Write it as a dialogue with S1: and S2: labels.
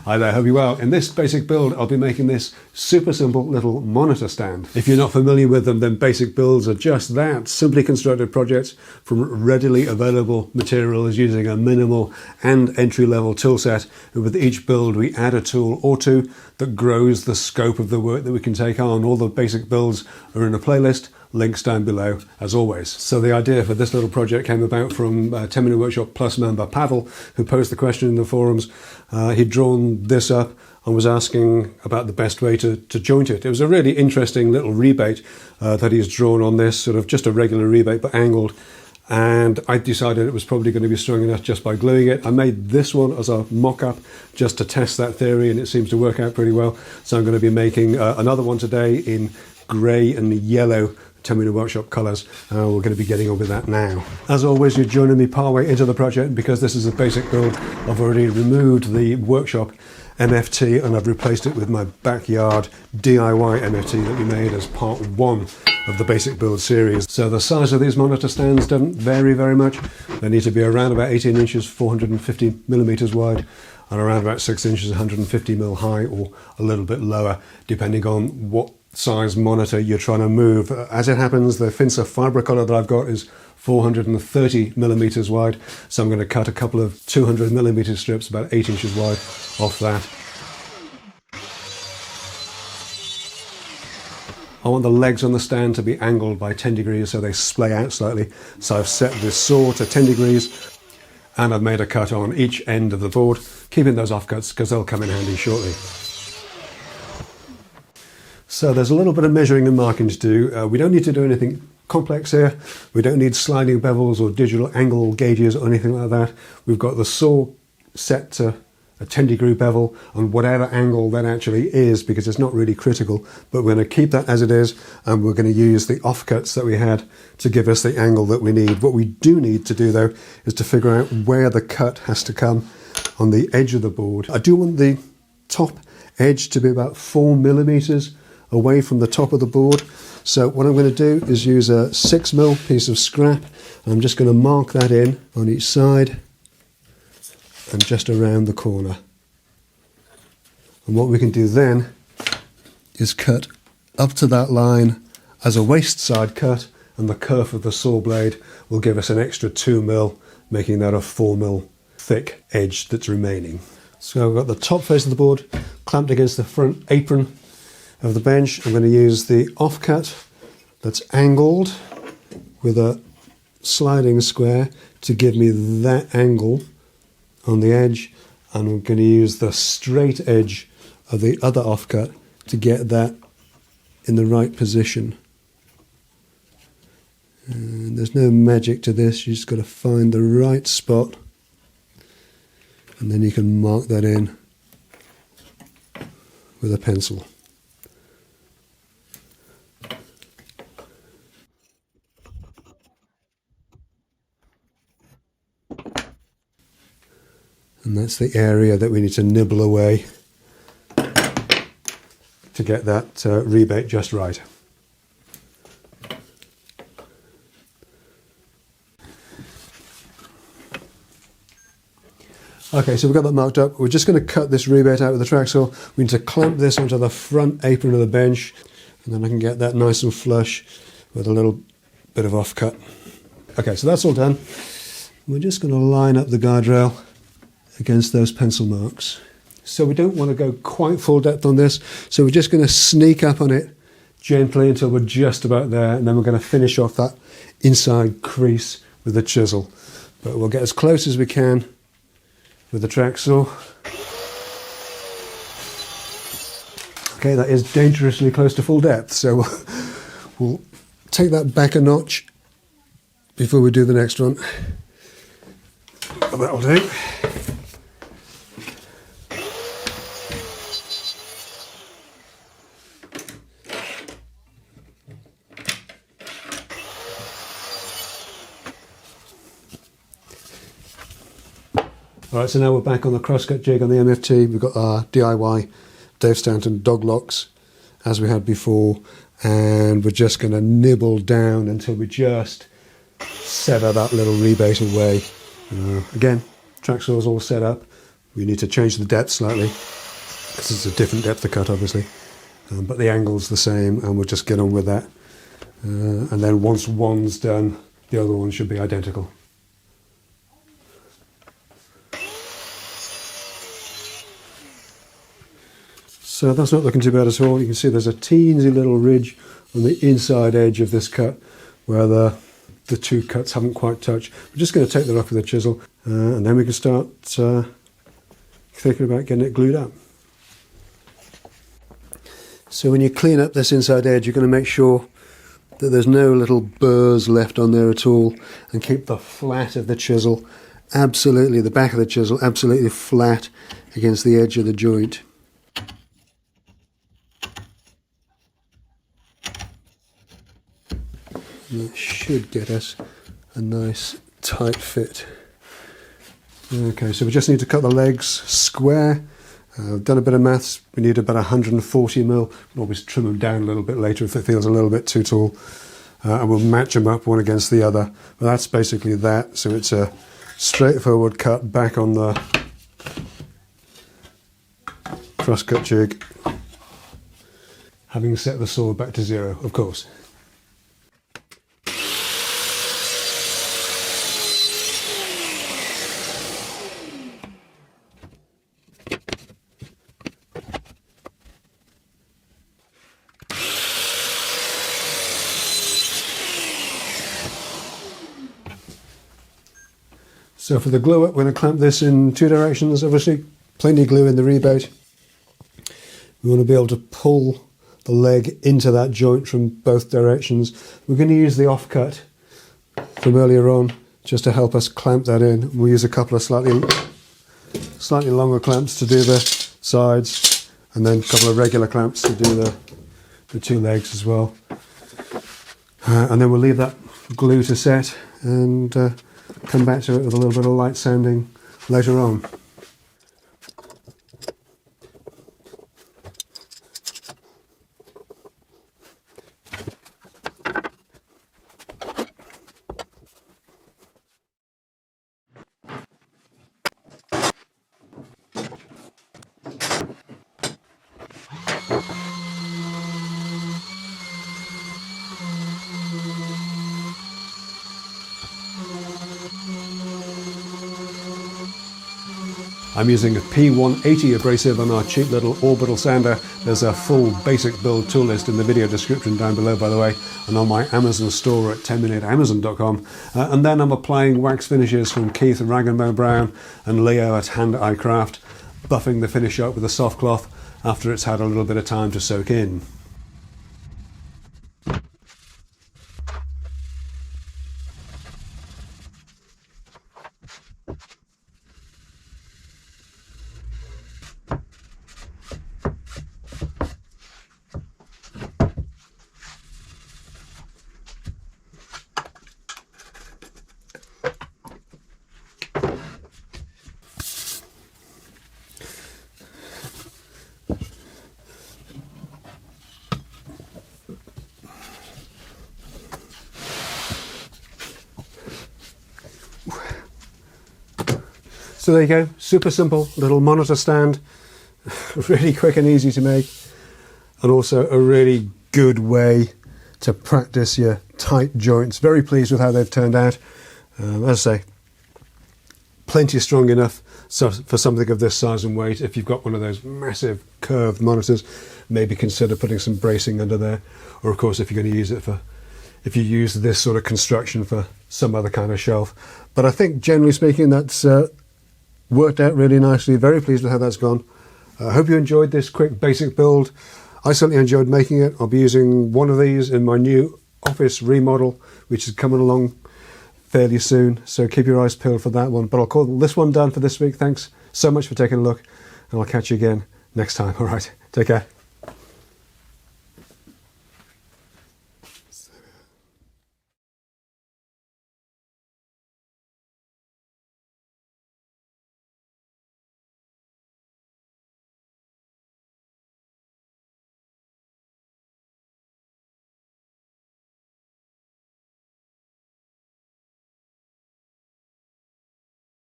S1: Hi there, hope you're well. In this basic build, I'll be making this super simple little monitor stand. If you're not familiar with them, then basic builds are just that, simply constructed projects from readily available materials using a minimal and entry-level tool set. And with each build, we add a tool or two that grows the scope of the work that we can take on. All the basic builds are in a playlist, links down below as always. So the idea for this little project came about from 10 Minute Workshop Plus member Pavel, who posed the question in the forums. He'd drawn this up and was asking about the best way to joint it. It was a really interesting little rebate that he's drawn on this, sort of just a regular rebate but angled. And I decided it was probably going to be strong enough just by gluing it. I made this one as a mock-up just to test that theory, and it seems to work out pretty well. So I'm going to be making another one today in grey and yellow 10 Minute Workshop colours. We're going to be getting on with that now. As always, you're joining me partway into the project. Because this is a basic build, I've already removed the workshop MFT and I've replaced it with my backyard DIY MFT that we made as part one of the basic build series. So the size of these monitor stands doesn't vary very much. They need to be around about 18 inches, 450 millimeters wide, and around about 6 inches, 150 mil high, or a little bit lower, depending on what size monitor you're trying to move. As it happens, the Finsa fibre color that I've got is 430 millimeters wide, so I'm going to cut a couple of 200 millimeter strips about 8 inches wide off that. I want the legs on the stand to be angled by 10 degrees so they splay out slightly. So I've set this saw to 10 degrees and I've made a cut on each end of the board, keeping those offcuts because they'll come in handy shortly. So there's a little bit of measuring and marking to do. We don't need to do anything complex here. We don't need sliding bevels or digital angle gauges or anything like that. We've got the saw set to a 10-degree bevel on whatever angle that actually is, because it's not really critical, but we're going to keep that as it is, and we're going to use the offcuts that we had to give us the angle that we need. What we do need to do though is to figure out where the cut has to come on the edge of the board. I do want the top edge to be about 4 millimeters away from the top of the board. So what I'm going to do is use a 6mm piece of scrap. I'm just going to mark that in on each side and just around the corner. And what we can do then is cut up to that line as a waist side cut, and the kerf of the saw blade will give us an extra 2mm, making that a 4mm thick edge that's remaining. So I've got the top face of the board clamped against the front apron of the bench. I'm going to use the offcut that's angled with a sliding square to give me that angle on the edge, and I'm going to use the straight edge of the other offcut to get that in the right position. And there's no magic to this, you just got to find the right spot and then you can mark that in with a pencil. And that's the area that we need to nibble away to get that rebate just right. Okay, so we've got that marked up. We're just going to cut this rebate out with the track saw. We need to clamp this onto the front apron of the bench, and then I can get that nice and flush with a little bit of offcut. Okay, so that's all done. We're just going to line up the guardrail against those pencil marks. So we don't want to go quite full depth on this, so we're just going to sneak up on it gently until we're just about there, and then we're going to finish off that inside crease with the chisel. But we'll get as close as we can with the track saw. Okay, that is dangerously close to full depth, so we'll take that back a notch before we do the next one. That'll do. Alright, so now we're back on the crosscut jig on the MFT. We've got our DIY Dave Stanton dog locks as we had before, and we're just going to nibble down until we just sever that little rebate away. Again, track saw's all set up, We need to change the depth slightly, because it's a different depth of cut obviously, but the angle's the same, and we'll just get on with that. And then once one's done, the other one should be identical. So that's not looking too bad at all. You can see there's a teensy little ridge on the inside edge of this cut where the two cuts haven't quite touched. We're just going to take that off with a chisel, and then we can start thinking about getting it glued up. So when you clean up this inside edge, you're going to make sure that there's no little burrs left on there at all, and keep the flat of the chisel absolutely, the back of the chisel absolutely flat against the edge of the joint. And that should get us a nice tight fit. Okay, so we just need to cut the legs square. I've done a bit of maths. We need about 140 mil. We'll always trim them down a little bit later if it feels a little bit too tall. And we'll match them up one against the other. But that's basically that. So it's a straightforward cut back on the cross-cut jig, having set the saw back to 0, of course. So for the glue up, we're going to clamp this in 2 directions, obviously. Plenty of glue in the rebate. We want to be able to pull the leg into that joint from both directions. We're going to use the offcut from earlier on just to help us clamp that in. We'll use a couple of slightly longer clamps to do the sides, and then a couple of regular clamps to do the 2 legs as well. And then we'll leave that glue to set and come back to it with a little bit of light sanding later on. I'm using a P180 abrasive on our cheap little orbital sander. There's a full basic build tool list in the video description down below, by the way, and on my Amazon store at 10minuteamazon.com. And then I'm applying wax finishes from Keith Rag & Bone Brown and Leo at Hand Eye Craft, buffing the finish up with a soft cloth after it's had a little bit of time to soak in. So there you go, super simple little monitor stand, really quick and easy to make, and also a really good way to practice your tight joints. Very pleased with how they've turned out. As I say, plenty strong enough for something of this size and weight. If you've got one of those massive curved monitors, maybe consider putting some bracing under there. Or of course, if you're going to use it if you use this sort of construction for some other kind of shelf. But I think generally speaking, that's worked out really nicely. Very pleased with how that's gone. I hope you enjoyed this quick basic build. I certainly enjoyed making it. I'll be using one of these in my new office remodel, which is coming along fairly soon. So keep your eyes peeled for that one. But I'll call this one done for this week. Thanks so much for taking a look, and I'll catch you again next time. All right, take care.